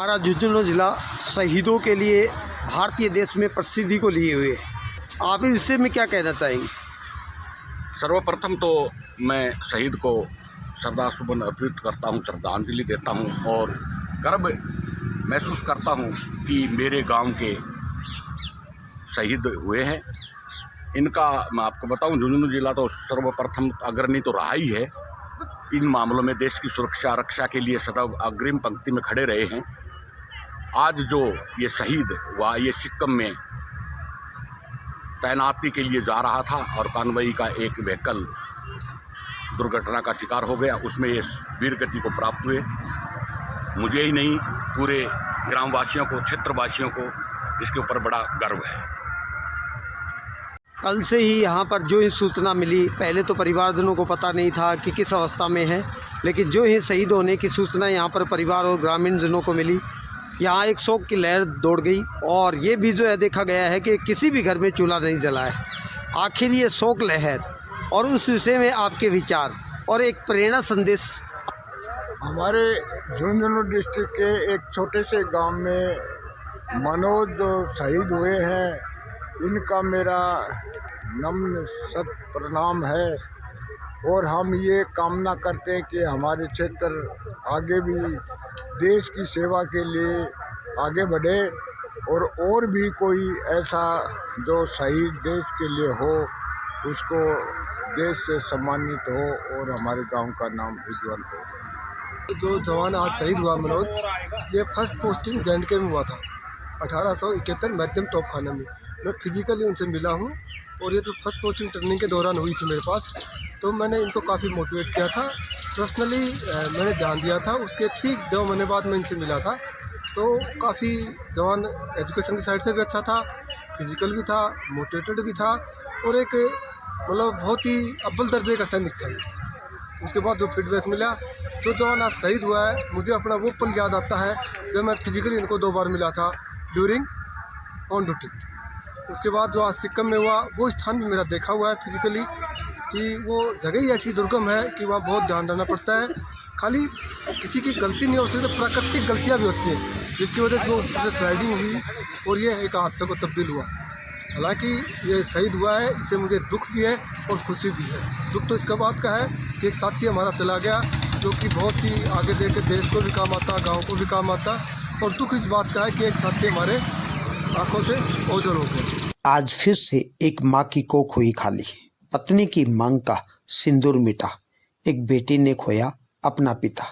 हमारा झुंझुनू जिला शहीदों के लिए भारतीय देश में प्रसिद्धि को लिए हुए है। आप इस विषय में क्या कहना चाहेंगे? सर्वप्रथम तो मैं शहीद को श्रद्धासुमन अर्पित करता हूँ, श्रद्धांजलि देता हूँ और गर्व महसूस करता हूँ कि मेरे गांव के शहीद हुए हैं। इनका मैं आपको बताऊं, झुंझुनू जिला तो सर्वप्रथम अग्रणी तो रहा ही है। इन मामलों में देश की सुरक्षा रक्षा के लिए सदैव अग्रिम पंक्ति में खड़े रहे हैं। आज जो ये शहीद हुआ, ये सिक्किम में तैनाती के लिए जा रहा था और कानवई का एक व्हीकल दुर्घटना का शिकार हो गया। उसमें ये वीर गति को प्राप्त हुए। मुझे ही नहीं, पूरे ग्रामवासियों को, क्षेत्रवासियों को इसके ऊपर बड़ा गर्व है। कल से ही यहाँ पर जो ही सूचना मिली, पहले तो परिवारजनों को पता नहीं था कि किस अवस्था में है, लेकिन जो ही शहीद होने की सूचना यहाँ पर परिवार और ग्रामीण जनों को मिली, यहाँ एक शोक की लहर दौड़ गई। और ये भी जो है देखा गया है कि किसी भी घर में चूल्हा नहीं जला है। आखिर ये शोक लहर और उस विषय में आपके विचार और एक प्रेरणा संदेश। हमारे झुंझुनू डिस्ट्रिक्ट के एक छोटे से गांव में मनोज जो शहीद हुए हैं, इनका मेरा नम्र सत प्रणाम है। और हम ये कामना करते हैं कि हमारे क्षेत्र आगे भी देश की सेवा के लिए आगे बढ़े और भी कोई ऐसा जो शहीद देश के लिए हो, उसको देश से सम्मानित हो और हमारे गांव का नाम उज्जवल हो। जो जवान आज शहीद हुआ मनोज, ये फर्स्ट पोस्टिंग J&K में हुआ था 1871 मध्यम तोप खाना में। मैं फिजिकली उनसे मिला हूँ और ये जो फर्स्ट पोस्टिंग ट्रेनिंग के दौरान हुई थी मेरे पास, तो मैंने इनको काफ़ी मोटिवेट किया था। पर्सनली मैंने ध्यान दिया था। उसके ठीक 2 महीने बाद मैं इनसे मिला था, तो काफ़ी जवान एजुकेशन की साइड से भी अच्छा था, फिजिकल भी था, मोटिवेटेड भी था और एक मतलब बहुत ही अव्वल दर्जे का सैनिक था। उसके बाद जो फीडबैक मिला, जो जवान आज शहीद हुआ है, मुझे अपना वो पल याद आता है जब मैं फिजिकली इनको 2 बार मिला था ड्यूरिंग ऑन ड्यूटी। उसके बाद जो आज सिक्किम में हुआ, वो स्थान भी मेरा देखा हुआ है फिजिकली कि वो जगह ही ऐसी दुर्गम है कि वहाँ बहुत ध्यान देना पड़ता है। खाली किसी की गलती नहीं हो सकती, तो प्राकृतिक गलतियाँ भी होती हैं, जिसकी वजह से वो स्लाइडिंग हुई और ये एक हादसे को तब्दील हुआ। हालांकि ये शहीद हुआ है, इससे मुझे दुख भी है और खुशी भी है। दुख तो इसका बात का है कि एक साथी हमारा चला गया, जो कि बहुत ही आगे दे के देश को भी काम आता, गाँव को भी काम आता, और दुख इस बात का है कि एक साथी हमारे आंखों से ओझल हो गए। आज फिर से एक माँ की कोख हुई खाली, पत्नी की मांग का सिंदूर मिटा, एक बेटी ने खोया अपना पिता।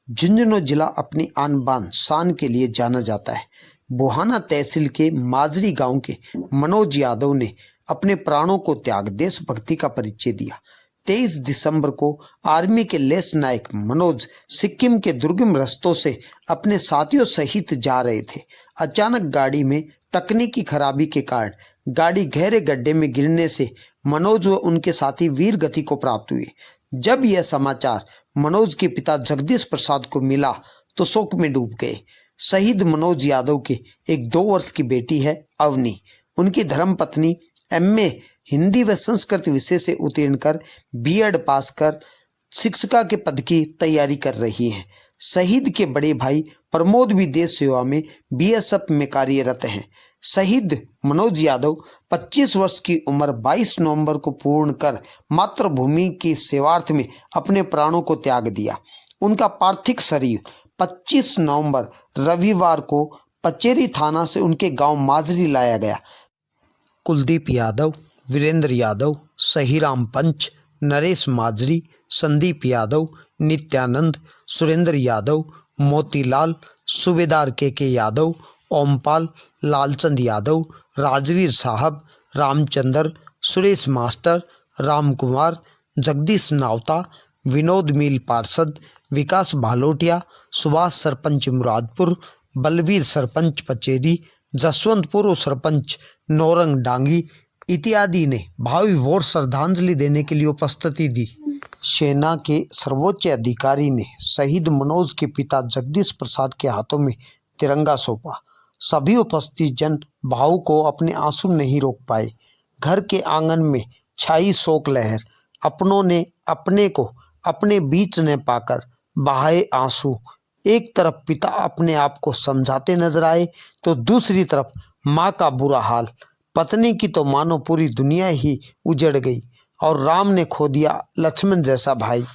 झुंझुनू जिला अपनी आन बान शान के लिए जाना जाता है। बुहाना तहसील के माजरी गांव के मनोज यादव ने अपने प्राणों को त्याग देशभक्ति का परिचय दिया। 23 दिसंबर को आर्मी के लेस नायक मनोज सिक्किम के दुर्गम रास्तों से अपने साथियों सहित जा रहे थे। अचानक गाड़ी में तकनीकी खराबी के कारण गाड़ी गहरे गड्ढे में गिरने से मनोज व उनके साथी वीर गति को प्राप्त हुए। जब यह समाचार मनोज के पिता जगदीश प्रसाद को मिला तो शोक में डूब गए। शहीद मनोज यादव के एक 2 वर्ष की बेटी है अवनी। उनकी धर्मपत्नी MA हिंदी व संस्कृत विषय से उत्तीर्ण कर B.Ed पास कर शिक्षिका के पद की तैयारी कर रही हैं। शहीद के बड़े भाई प्रमोद भी देश सेवा में BSF में कार्यरत हैं। शहीद मनोज यादव 25 वर्ष की उम्र 22 नवंबर को पूर्ण कर मातृभूमि की सेवार्थ में अपने प्राणों को त्याग दिया। उनका पार्थिव शरीर 25 नवंबर रविवार को पचेरी थाना से उनके गांव माजरी लाया गया। कुलदीप यादव, वीरेंद्र यादव, सहीराम पंच, नरेश माजरी, संदीप यादव, नित्यानंद, सुरेंद्र यादव, मोतीलाल, सूबेदार के यादव, ओमपाल, लालचंद यादव, राजवीर साहब, रामचंद्र, सुरेश मास्टर, राम कुमार, जगदीश नावता, विनोद मील पार्षद, विकास भालोटिया, सुभाष सरपंच मुरादपुर, बलवीर सरपंच पचेरी, जसवंतपुर सरपंच नौरंग डांगी इत्यादि ने भावी वोट श्रद्धांजलि देने के लिए उपस्थिति दी। सेना के सर्वोच्च अधिकारी ने शहीद मनोज के पिता जगदीश प्रसाद के हाथों में तिरंगा सौंपा। सभी उपस्थित जन भावुक को अपने आंसू नहीं रोक पाए। घर के आंगन में छाई शोक लहर। अपनों ने अपने को अपने बीच न पाकर बहाए आंसू। एक तरफ पिता अपने आप को समझाते नजर आए तो दूसरी तरफ माँ का बुरा हाल। पत्नी की तो मानो पूरी दुनिया ही उजड़ गई और राम ने खो दिया लक्ष्मण जैसा भाई।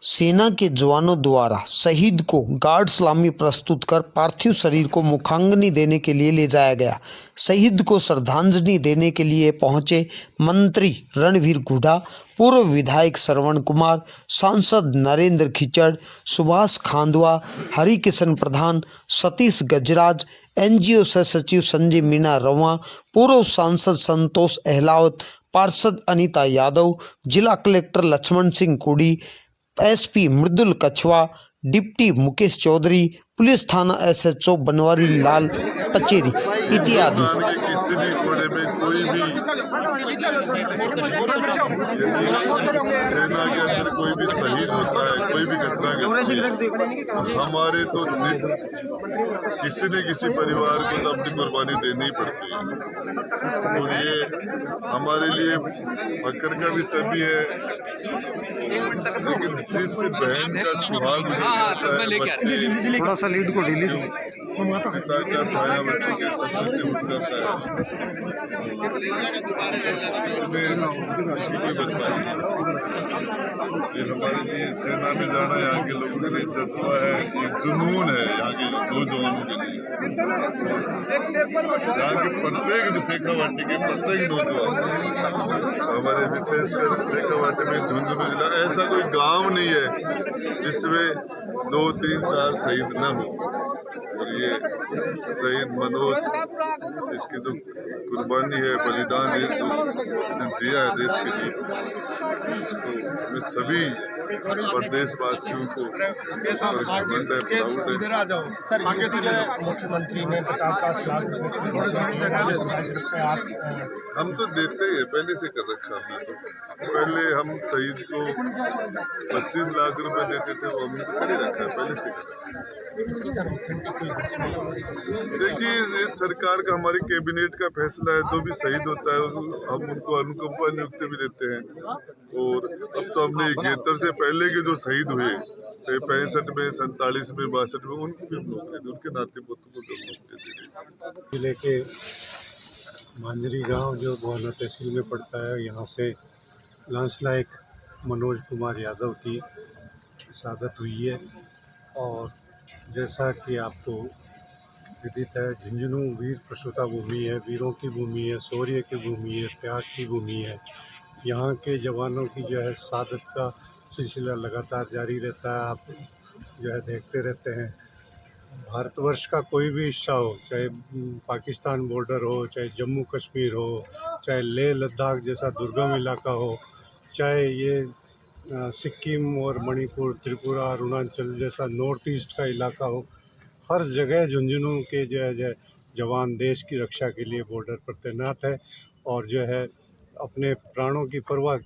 सेना के जवानों द्वारा शहीद को गार्ड सलामी प्रस्तुत कर पार्थिव शरीर को मुखाग्नि देने के लिए ले जाया गया। शहीद को श्रद्धांजलि देने के लिए पहुंचे मंत्री रणवीर गुढ़ा, पूर्व विधायक श्रवण कुमार, सांसद नरेंद्र खिचड़, सुभाष खांडवा, हरिकिशन प्रधान, सतीश गजराज, एनजीओ सह सचिव संजय मीणा रवा, पूर्व सांसद संतोष अहलावत, पार्षद अनीता यादव, जिला कलेक्टर लक्ष्मण सिंह कुड़ी, एसपी मृदुल कछवा, डिप्टी मुकेश चौधरी, पुलिस थाना एसएचओ बनवारी लाल पचेरी इत्यादि। किसी भी कोने में कोई भी सेना के अंदर कोई भी शहीद होता है, कोई भी घटना घटती है, हमारे तो किसी न किसी परिवार को तो अपनी कुर्बानी देनी ही पड़ती है। और ये हमारे लिए फक्र का विषय भी है, लेकिन जिस बहन का सुहाग बच्चे थोड़ा सा लीड को ढीली पिता का साया बच्चे के सपने से उठ जाता है, इसमें उसकी कोई बर्बादी नहीं। ये हमारे लिए सेना में जाना यहाँ के लोगों के लिए जज्बा है, एक जुनून है यहाँ के नौजवानों के लिए। यहाँ के प्रत्येक शेखावाटी के प्रत्येक नौजवान, हमारे विशेषकर शेखावाटी में झुंझुनू जिला ऐसा कोई गांव नहीं है जिसमें 2, 3, 4 शहीद न हो। और ये शहीद मनोज, इसकी जो कुर्बानी है, बलिदान है, जो दिया है देश के लिए, इसको मैं सभी प्रदेशवासियों को मुख्यमंत्री ने 50 लाख हम तो देते ही है, पहले से कर रखा हमने। तो पहले हम शहीद को 25 लाख रुपए देते थे, वो हमने तो कर ही रखा है, पहले से कर रखा है। देखिए, ये सरकार का, हमारी कैबिनेट का फैसला है, जो भी शहीद होता है हम उनको अनुकंपा नियुक्ति भी देते हैं। और अब तो हमने 71 से पहले के जो शहीद हुए, चाहे 65 में, 47 में, 62 में, उनको भी नौकरी दी, उनके नाते पोतों को भी नौकरी दी। जिले के मांजरी गांव जो बोहना तहसील में पड़ता है, यहाँ से लांसनायक मनोज कुमार यादव की शहादत हुई है। और जैसा कि आपको विदित है, झुंझुनू वीर प्रसूता भूमि है, वीरों की भूमि है, शौर्य की भूमि है, त्याग की भूमि है। यहाँ के जवानों की जो है शहादत का सिलसिला लगातार जारी रहता है। आप जो है देखते रहते हैं, भारतवर्ष का कोई भी हिस्सा हो, चाहे पाकिस्तान बॉर्डर हो, चाहे जम्मू कश्मीर हो, चाहे लेह लद्दाख जैसा दुर्गम इलाका हो, चाहे ये सिक्किम और मणिपुर, त्रिपुरा, अरुणाचल जैसा नॉर्थ ईस्ट का इलाका हो, हर जगह झुंझुनू के जो है जवान देश की रक्षा के लिए बॉर्डर पर तैनात है और जो है अपने प्राणों की परवाह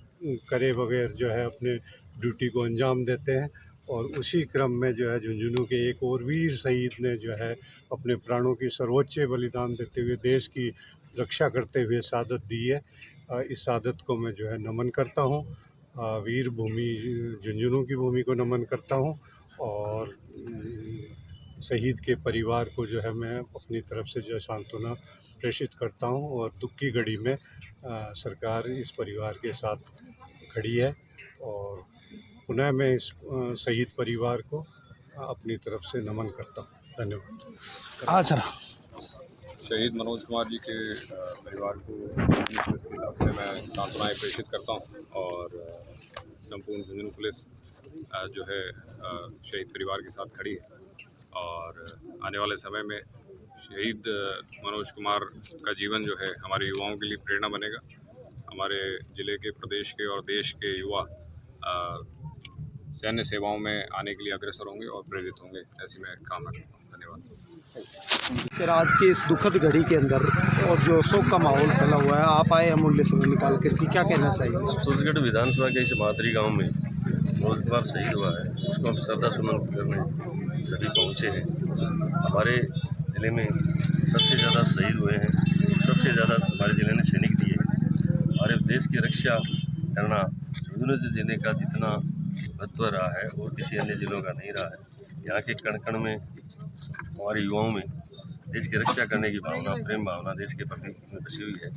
करे बगैर जो है अपने ड्यूटी को अंजाम देते हैं। और उसी क्रम में जो है झुंझुनू के एक और वीर शहीद ने जो है अपने प्राणों की सर्वोच्च बलिदान देते हुए देश की रक्षा करते हुए शहादत दी है। इस शहादत को मैं जो है नमन करता हूँ, वीर भूमि झुंझुनू की भूमि को नमन करता हूँ। और शहीद के परिवार को जो है मैं अपनी तरफ से जो है सांत्वना प्रेषित करता हूँ और दुख की घड़ी में सरकार इस परिवार के साथ खड़ी है। और पुनः मैं इस शहीद परिवार को अपनी तरफ से नमन करता हूँ। धन्यवाद। शहीद मनोज कुमार जी के परिवार को मैं सांत्वनाएँ प्रेषित करता हूँ और संपूर्ण झुंझुनू पुलिस जो है शहीद परिवार के साथ खड़ी है। और आने वाले समय में शहीद मनोज कुमार का जीवन जो है हमारे युवाओं के लिए प्रेरणा बनेगा। हमारे ज़िले के, प्रदेश के और देश के युवा सैन्य सेवाओं में आने के लिए अग्रसर होंगे और प्रेरित होंगे, ऐसी मैं कामना करता हूँ। धन्यवाद। फिर आज की इस दुखद घड़ी के अंदर और जो शोक का माहौल फैला हुआ है, आप आए अमूल्य समय निकाल कर के, क्या कहना चाहिए? सूरजगढ़ विधानसभा के इस मादरी गांव में मनोज कुमार शहीद हुआ है, उसको हम श्रद्धा सुमन करने सभी पहुँचे हैं। हमारे ज़िले में सबसे ज़्यादा शहीद हुए हैं, सबसे ज़्यादा हमारे ज़िले ने सैनिक दिए हैं। हमारे देश की रक्षा करना, झुंझुनू से जीने का जितना महत्व रहा है और किसी अन्य जिलों का नहीं रहा है। यहाँ के कण कण में हमारे युवाओं में देश की रक्षा करने की भावना, प्रेम भावना देश के प्रति बसी हुई है।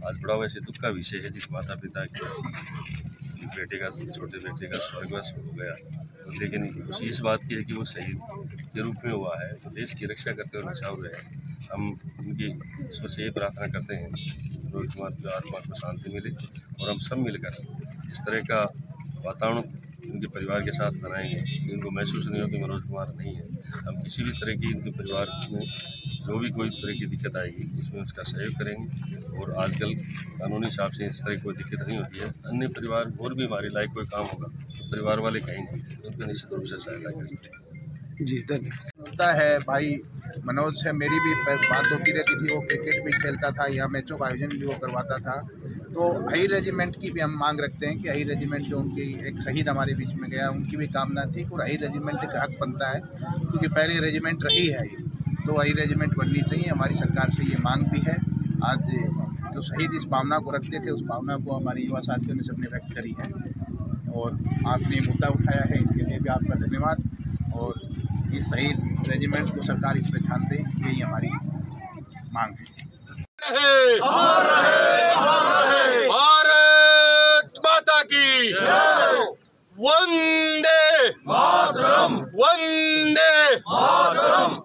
आज बड़ा वैसे दुख का विषय है जिस माता पिता के छोटे बेटे का स्वर्गवास हो गया, लेकिन खुशी इस बात की है कि वो शहीद के रूप में हुआ है, तो देश की रक्षा करते हुए बचा हुए है। हम उनकी ईश्वर से यही प्रार्थना करते हैं मनोज कुमार की आत्मा को शांति मिले और हम सब मिलकर इस तरह का वातावरण उनके परिवार के साथ बनाएंगे, उनको महसूस नहीं हो कि मनोज कुमार नहीं है। हम किसी भी तरह की उनके परिवार में जो भी कोई तरह की दिक्कत आएगी उसमें उसका सहयोग करेंगे, और आजकल कानूनी हिसाब से इस तरह की कोई दिक्कत नहीं होती है। अन्य परिवार और भी हमारे लायक कोई काम होगा तो परिवार वाले कहेंगे, उनको निश्चित रूप से सहायता करेंगे। जी धन्यवाद। होता है भाई मनोज से मेरी भी बात होती रहती थी, वो क्रिकेट भी खेलता था, यहाँ मैचों का आयोजन भी वो करवाता था। तो हाई रेजिमेंट की भी हम मांग रखते हैं कि हाई रेजिमेंट जो उनकी एक शहीद हमारे बीच में गया, उनकी भी कामना थी और हाई रेजिमेंट का हक बनता है क्योंकि पहले रेजिमेंट रही है ये, तो हाई रेजिमेंट बननी चाहिए। हमारी सरकार से ये मांग भी है। आज जो शहीद इस भावना को रखते थे उस भावना को हमारे युवा साथियों ने सबने व्यक्त करी है और आपने मुद्दा उठाया है, इसके लिए भी आपका धन्यवाद। और इस शहीद रेजिमेंट को सरकार इस पर ध्यान दे, यही हमारी मांग है। भारत माता की वंदे मातरम, वंदे मातरम।